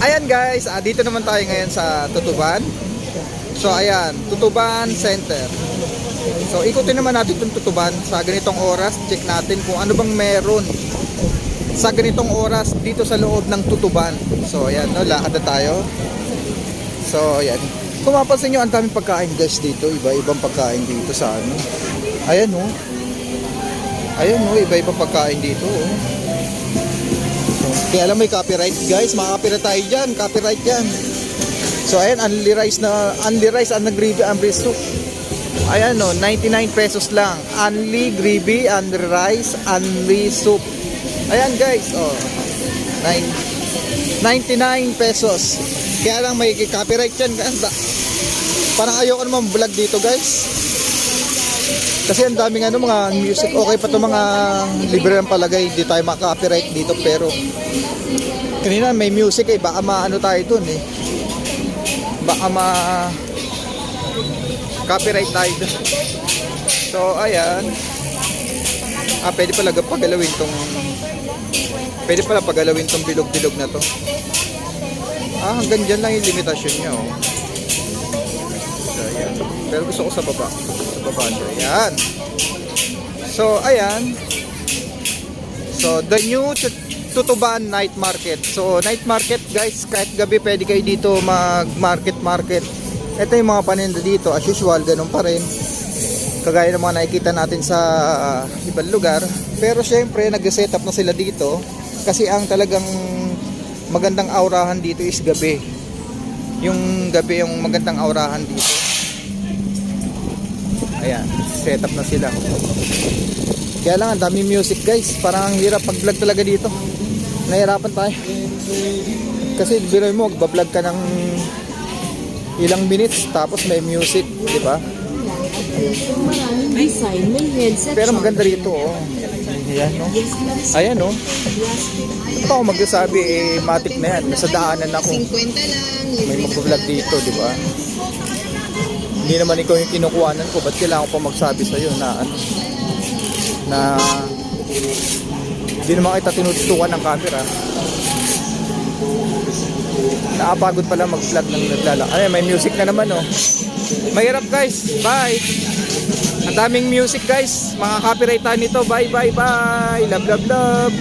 Ayan guys, dito naman tayo ngayon sa Tutuban. So ayan, Tutuban Center. So ikutin naman natin itong Tutuban sa ganitong oras. Check natin kung ano bang meron sa ganitong oras dito sa loob ng Tutuban. So ayan, no, lakad na tayo. So ayan, kung mapansin nyo, ang daming pagkain guys dito. Iba-ibang pagkain dito sa ano. Ayan o, ayan o, iba-ibang pagkain dito o. Kaya alam, may copyright guys, makaka-copyright tayo dyan, copyright dyan. So ayan, unli rice, unli gravy, unli soup. Ayan o, 99 pesos lang. Unli gravy, unli rice, unli soup. Ayan guys, oh, 99 pesos. Kaya lang may copyright dyan. Parang ayoko naman vlog dito guys. Kasi ang daming ano, mga music. Okay pa to mga libre ng palagay. Hindi tayo maka-copyright dito. Pero kanina may music eh. Baka maano tayo dun eh. Baka ma-copyright tayo dun. So ayan. Pwede pala pagalawin tong, pwede pala pagalawin tong bilog-bilog na to. Hanggang dyan lang yung limitasyon niya oh. So ayan. Pero gusto ko sa baba. Ayan. So ayan. So the new Tutuban night market. So night market guys, kahit gabi pwede kayo dito mag-market. Ito yung mga paninda dito, as usual, ganun pa rin. Kagaya ng mga nakikita natin sa ibang lugar. Pero syempre nag-set up na sila dito kasi ang talagang magandang aurahan dito is gabi. Yung gabi yung magandang aurahan dito. Ayan, set up na sila. Kaya lang ang dami music guys. Parang ang hirap pag-vlog talaga dito. Nahirapan tayo. Kasi biroy mo, magbablog ka ng ilang minutes tapos may music, di ba? Pero maganda rito oh. Ayan no. Ayan no. Ito ako magsasabi eh, matik na yan. Nasa daanan ako. May mag-vlog dito, di ba? Hindi naman ikaw yung kinukuhanan ko. Ba't kailangan ko pa magsabi sa'yo na ano, na hindi naman kita tinututukan ng camera. Nakapagod pala mag-vlog ng naglalak. Ay, may music na naman oh. Mahirap guys. Bye. Ang daming music guys. Mga copyright tayo nito. Bye. Love.